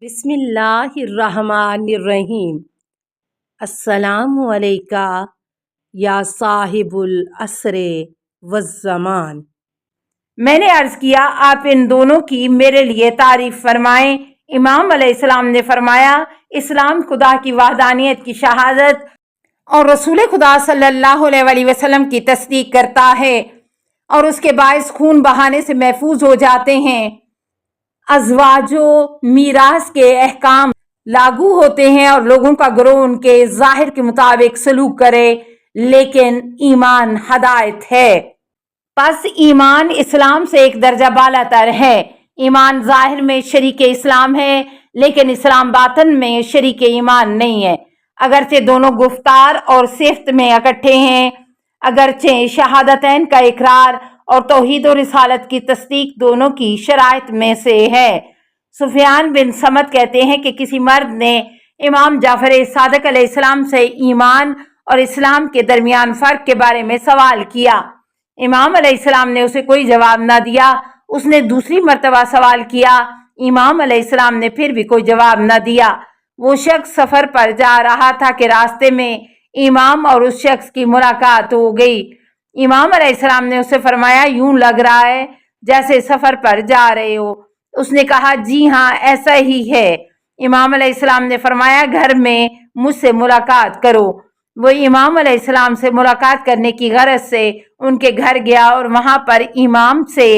بسم اللہ الرحمن الرحیم۔ السلام علیکہ یا صاحب العصر والزمان۔ میں نے عرض کیا آپ ان دونوں کی میرے لیے تعریف فرمائیں۔ امام علیہ السلام نے فرمایا اسلام خدا کی وحدانیت کی شہادت اور رسول خدا صلی اللہ علیہ وسلم کی تصدیق کرتا ہے اور اس کے باعث خون بہانے سے محفوظ ہو جاتے ہیں۔ ازواج و میراث کے احکام لاگو ہوتے ہیں اور لوگوں کا گروہ ان کے ظاہر کے مطابق سلوک کرے، لیکن ایمان ہدایت ہے۔ پس ایمان اسلام سے ایک درجہ بالا تر ہے۔ ایمان ظاہر میں شریک اسلام ہے، لیکن اسلام باطن میں شریک ایمان نہیں ہے، اگرچہ دونوں گفتار اور صفت میں اکٹھے ہیں۔ اگرچہ شہادتین کا اقرار اور توحید و رسالت کی تصدیق دونوں کی شرائط میں سے ہے۔ سفیان بن سمت کہتے ہیں کہ کسی مرد نے امام جعفر صادق علیہ السلام سے ایمان اور اسلام کے درمیان فرق کے بارے میں سوال کیا۔ امام علیہ السلام نے اسے کوئی جواب نہ دیا۔ اس نے دوسری مرتبہ سوال کیا، امام علیہ السلام نے پھر بھی کوئی جواب نہ دیا۔ وہ شخص سفر پر جا رہا تھا کہ راستے میں امام اور اس شخص کی ملاقات ہو گئی۔ امام علیہ السلام نے اسے فرمایا یوں لگ رہا ہے جیسے سفر پر جا رہے ہو۔ اس نے کہا جی ہاں ایسا ہی ہے۔ امام علیہ السلام نے فرمایا گھر میں مجھ سے ملاقات کرو۔ وہ امام علیہ السلام سے ملاقات کرنے کی غرض سے ان کے گھر گیا اور وہاں پر امام سے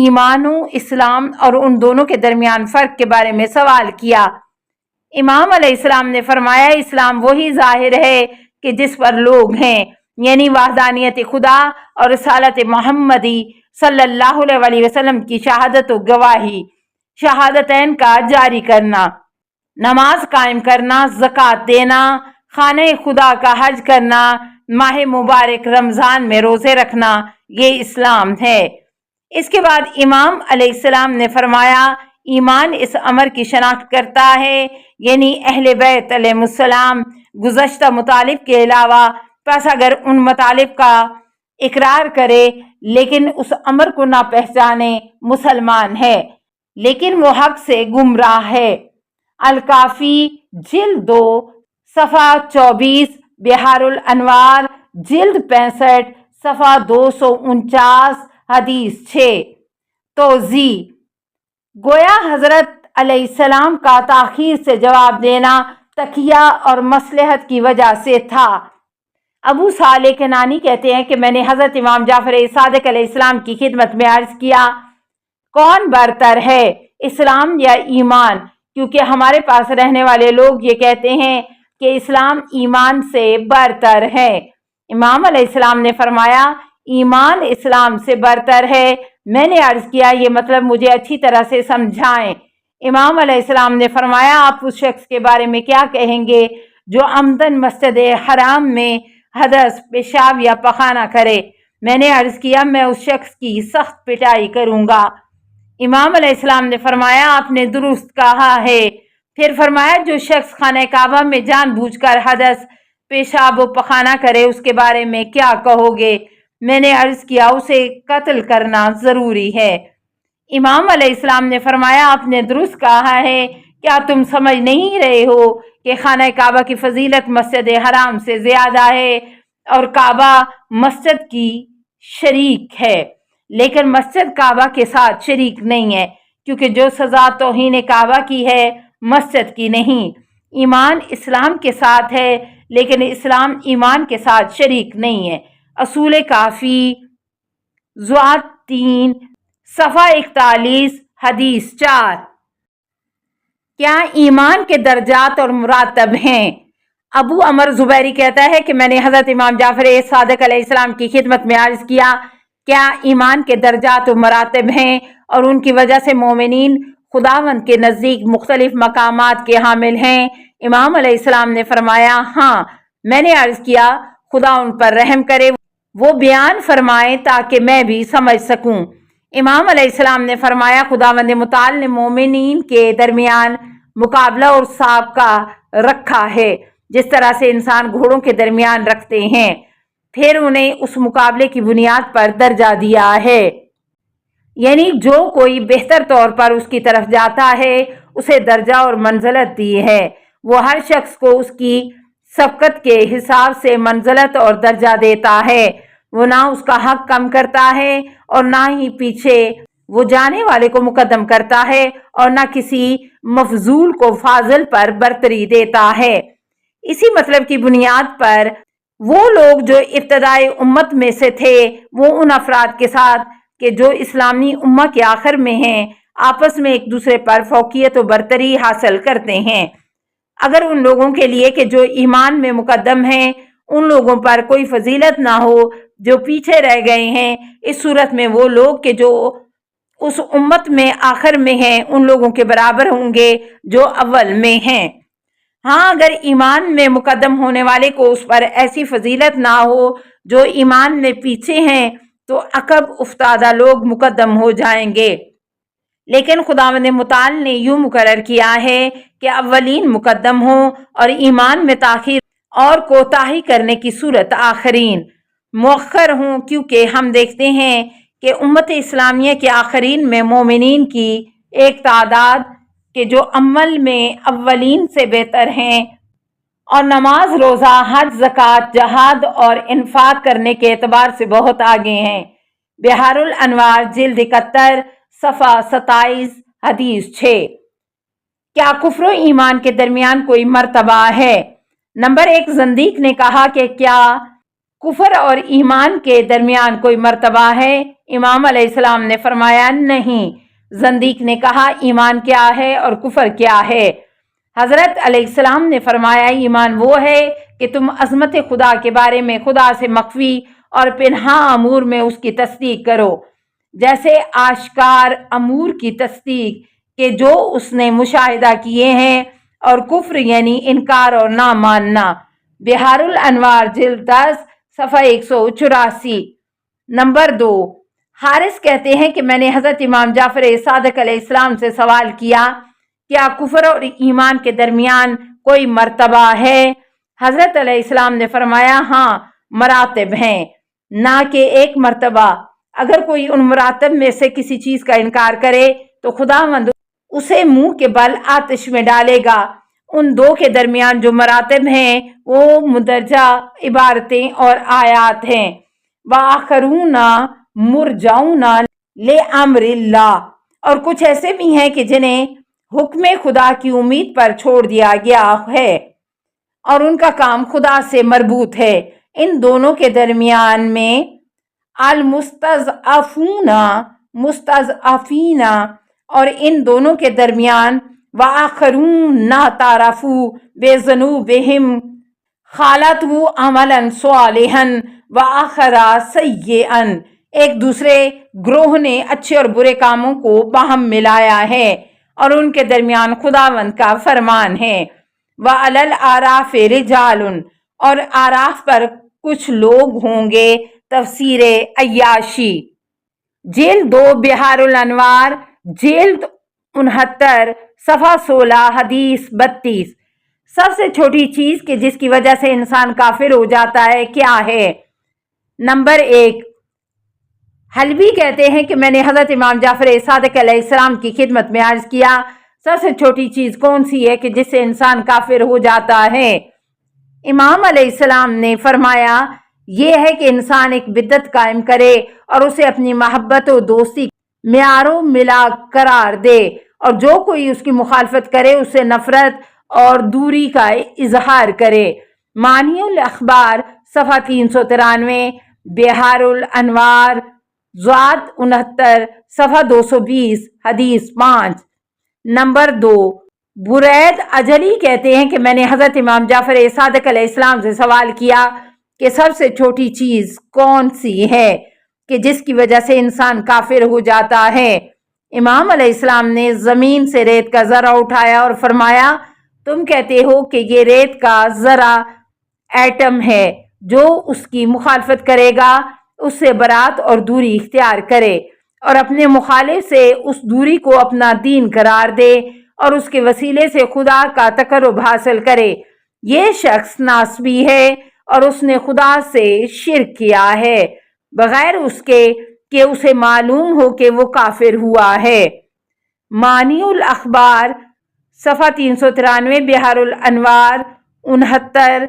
ایمان و اسلام اور ان دونوں کے درمیان فرق کے بارے میں سوال کیا۔ امام علیہ السلام نے فرمایا اسلام وہی ظاہر ہے کہ جس پر لوگ ہیں، یعنی وحدانیت خدا اور رسالت محمدی صلی اللہ علیہ وسلم کی شہادت و گواہی، شہادتین کا جاری کرنا، نماز قائم کرنا، زکوٰۃ دینا، خانہ خدا کا حج کرنا، ماہ مبارک رمضان میں روزے رکھنا، یہ اسلام ہے۔ اس کے بعد امام علیہ السلام نے فرمایا ایمان اس امر کی شناخت کرتا ہے، یعنی اہل بیت علیہ السلام گزشتہ مطالب کے علاوہ، پس اگر ان مطالب کا اقرار کرے لیکن اس امر کو نہ پہچانے مسلمان ہے، لیکن وہ حق سے گمراہ ہے۔ الکافی جلد 2 صفحہ 24، بحار الانوار جلد 65 صفحہ 249، حدیث 6۔ توضیح: گویا حضرت علیہ السلام کا تاخیر سے جواب دینا تقیہ اور مصلحت کی وجہ سے تھا۔ ابو صالح کنانی کہتے ہیں کہ میں نے حضرت امام جعفر صادق علیہ السلام کی خدمت میں عرض کیا کون برتر ہے، اسلام یا ایمان؟ کیونکہ ہمارے پاس رہنے والے لوگ یہ کہتے ہیں کہ اسلام ایمان سے برتر ہے۔ امام علیہ السلام نے فرمایا ایمان اسلام سے برتر ہے۔ میں نے عرض کیا یہ مطلب مجھے اچھی طرح سے سمجھائیں۔ امام علیہ السلام نے فرمایا آپ اس شخص کے بارے میں کیا کہیں گے جو عمدن مسجد حرام میں حدث، پیشاب یا پخانہ کرے؟ میں نے عرض کیا میں اس شخص کی سخت پٹائی کروں گا۔ امام علیہ السلام نے فرمایا آپ نے درست کہا ہے۔ پھر فرمایا جو شخص خانہ کعبہ میں جان بوجھ کر حدث، پیشاب و پخانہ کرے اس کے بارے میں کیا کہو گے؟ میں نے عرض کیا اسے قتل کرنا ضروری ہے۔ امام علیہ السلام نے فرمایا آپ نے درست کہا ہے، کیا تم سمجھ نہیں رہے ہو کہ خانہ کعبہ کی فضیلت مسجد حرام سے زیادہ ہے اور کعبہ مسجد کی شریک ہے، لیکن مسجد کعبہ کے ساتھ شریک نہیں ہے، کیونکہ جو سزا توہین کعبہ کی ہے مسجد کی نہیں۔ ایمان اسلام کے ساتھ ہے، لیکن اسلام ایمان کے ساتھ شریک نہیں ہے۔ اصول کافی زوات 3 صفحہ 41، حدیث 4۔ کیا ایمان کے درجات اور مراتب ہیں؟ ابو عمر زبیری کہتا ہے کہ میں نے حضرت امام جعفر صادق علیہ السلام کی خدمت میں عرض کیا کیا ایمان کے درجات و مراتب ہیں اور ان کی وجہ سے مومنین خداوند کے نزدیک مختلف مقامات کے حامل ہیں؟ امام علیہ السلام نے فرمایا ہاں۔ میں نے عرض کیا خدا ان پر رحم کرے، وہ بیان فرمائیں تاکہ میں بھی سمجھ سکوں۔ امام علیہ السلام نے فرمایا خداوند متعال نے مومنین کے درمیان مقابلہ اور سابقہ رکھا ہے، جس طرح سے انسان گھوڑوں کے درمیان رکھتے ہیں، پھر انہیں اس مقابلے کی بنیاد پر درجہ دیا ہے، یعنی جو کوئی بہتر طور پر اس کی طرف جاتا ہے اسے درجہ اور منزلت دی ہے۔ وہ ہر شخص کو اس کی سبقت کے حساب سے منزلت اور درجہ دیتا ہے۔ وہ نہ اس کا حق کم کرتا ہے اور نہ ہی پیچھے وہ جانے والے کو مقدم کرتا ہے اور نہ کسی مفضول کو فاضل پر برتری دیتا ہے۔ اسی مطلب کی بنیاد پر وہ لوگ جو ابتدائی امت میں سے تھے وہ ان افراد کے ساتھ کہ جو اسلامی امہ کے آخر میں ہیں آپس میں ایک دوسرے پر فوقیت و برتری حاصل کرتے ہیں۔ اگر ان لوگوں کے لیے کہ جو ایمان میں مقدم ہیں ان لوگوں پر کوئی فضیلت نہ ہو جو پیچھے رہ گئے ہیں، اس صورت میں وہ لوگ کہ جو اس امت میں آخر میں ہیں ان لوگوں کے برابر ہوں گے جو اول میں ہیں۔ ہاں اگر ایمان میں مقدم ہونے والے کو اس پر ایسی فضیلت نہ ہو جو ایمان میں پیچھے ہیں تو عقب افتادہ لوگ مقدم ہو جائیں گے۔ لیکن خداوند متعال نے یوں مقرر کیا ہے کہ اولین مقدم ہوں اور ایمان میں تاخیر اور کوتاہی کرنے کی صورت آخرین مؤخر ہوں، کیونکہ ہم دیکھتے ہیں کہ امت اسلامیہ کے آخرین میں مومنین کی ایک تعداد کہ جو عمل میں اولین سے بہتر ہیں اور نماز روزہ حج زکوٰۃ جہاد اور انفاق کرنے کے اعتبار سے بہت آگے ہیں۔ بحار الانوار جلد 71 صفحہ 27 حدیث 6۔ کیا کفر و ایمان کے درمیان کوئی مرتبہ ہے؟ نمبر 1، زندیق نے کہا کہ کیا کفر اور ایمان کے درمیان کوئی مرتبہ ہے؟ امام علیہ السلام نے فرمایا نہیں۔ زندیق نے کہا ایمان کیا ہے اور کفر کیا ہے؟ حضرت علیہ السلام نے فرمایا ایمان وہ ہے کہ تم عظمت خدا کے بارے میں خدا سے مخفی اور پنہاں امور میں اس کی تصدیق کرو، جیسے آشکار امور کی تصدیق کہ جو اس نے مشاہدہ کیے ہیں، اور کفر یعنی انکار اور نہ ماننا۔ بحار الانوار جلد 10 صفحہ 184۔ نمبر 2، حارث کہتے ہیں کہ میں نے حضرت امام جعفر صادق علیہ السلام سے سوال کیا کیا کفر اور ایمان کے درمیان کوئی مرتبہ ہے؟ حضرت علیہ السلام نے فرمایا ہاں، مراتب ہیں، نہ کہ ایک مرتبہ۔ اگر کوئی ان مراتب میں سے کسی چیز کا انکار کرے تو خداوند اسے منہ کے بل آتش میں ڈالے گا۔ ان دو کے درمیان جو مراتب ہیں وہ مندرجہ عبارتیں اور آیات ہیں۔ وآخرون مرجعون لأمر اللہ، اور کچھ ایسے بھی ہیں کہ جنہیں حکم خدا کی امید پر چھوڑ دیا گیا ہے اور ان کا کام خدا سے مربوط ہے۔ ان دونوں کے درمیان میں المستضعفون مستضعفین، اور ان دونوں کے درمیان وآخرون تعرفوا بذنوبہم خالطوا عملا صالحا وآخر سیئا، ایک دوسرے گروہ نے اچھے اور برے کاموں کو باہم ملایا ہے اور ان کے درمیان خداوند کا فرمان ہے۔ وعلی الاعراف رجال، اور اعراف پر کچھ لوگ ہوں گے۔ تفسیر عیاشی جلد 2 بحار الانوار جلد 69 صفحہ 16 حدیث 32۔ سب سے چھوٹی چیز کہ جس کی وجہ سے انسان کافر ہو جاتا ہے کیا ہے؟ نمبر 1، حلبی کہتے ہیں کہ میں نے حضرت امام جعفر صادق علیہ السلام کی خدمت میں عرض کیا سب سے چھوٹی چیز کون سی ہے کہ جس سے انسان کافر ہو جاتا ہے؟ امام علیہ السلام نے فرمایا یہ ہے کہ انسان ایک بدعت قائم کرے اور اسے اپنی محبت و دوستی معیاروں ملا قرار دے، اور جو کوئی اس کی مخالفت کرے اسے نفرت اور دوری کا اظہار کرے۔ معنی الاخبار صفحہ 393، بحار الانوار ضاد 69 صفحہ 220 حدیث 5۔ نمبر 2، برید اجلی کہتے ہیں کہ میں نے حضرت امام جعفر صادق علیہ السلام سے سوال کیا کہ سب سے چھوٹی چیز کون سی ہے کہ جس کی وجہ سے انسان کافر ہو جاتا ہے؟ امام علیہ السلام نے زمین سے ریت کا ذرہ اٹھایا اور فرمایا تم کہتے ہو کہ یہ ریت کا ذرہ ایٹم ہے، جو اس کی مخالفت کرے گا اس سے برات اور دوری اختیار کرے اور اپنے مخالف سے اس دوری کو اپنا دین قرار دے اور اس کے وسیلے سے خدا کا تقرب حاصل کرے، یہ شخص ناسبی ہے اور اس نے خدا سے شرک کیا ہے بغیر اس کے کہ اسے معلوم ہو کہ وہ کافر ہوا ہے۔ معنی الاخبار صفحہ 393، بہار الانوار 69،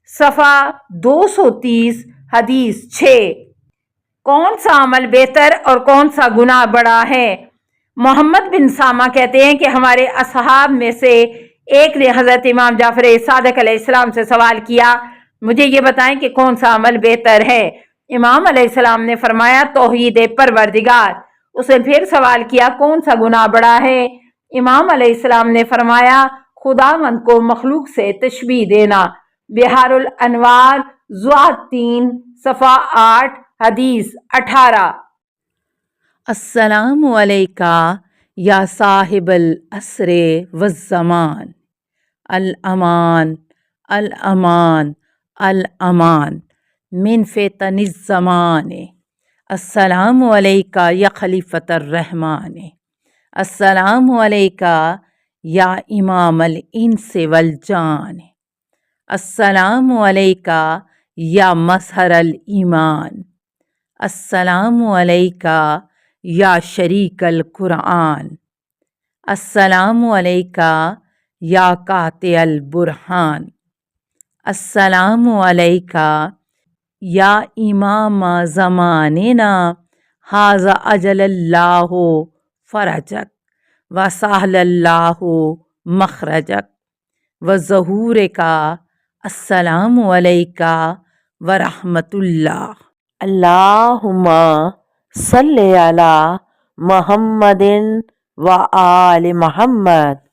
صفحہ 230، حدیث 6۔ کون سا عمل بہتر اور کون سا گناہ بڑا ہے؟ محمد بن سامہ کہتے ہیں کہ ہمارے اصحاب میں سے ایک نے حضرت امام جعفر صادق علیہ السلام سے سوال کیا، مجھے یہ بتائیں کہ کون سا عمل بہتر ہے؟ امام علیہ السلام نے فرمایا توحید پروردگار۔ اس نے پھر سوال کیا کون سا گناہ بڑا ہے؟ امام علیہ السلام نے فرمایا خداوند کو مخلوق سے تشبیہ دینا۔ بہار الانوار زوات 3، صفحہ 8، حدیث 18۔ السلام علیکہ یا صاحب العصر والزمان، الامان الامان الامان من فتن الزمان، السلام علیکہ یا خلیفۃ الرحمن، السلام علیکہ یا امام الانس والجان، السلام علیکہ یا مظہر الایمان، السلام علیکہ یا شریک القرآن، السلام علیکہ یا قاطع البرہان، السلام علیکہ یا امام زماننا، ھذا اجل اللہ فرجک وسہل اللہ مخرجک وظہورک، السلام علیکہ ورحمۃ اللہ۔ اللہم صلی علی محمد و آل محمد۔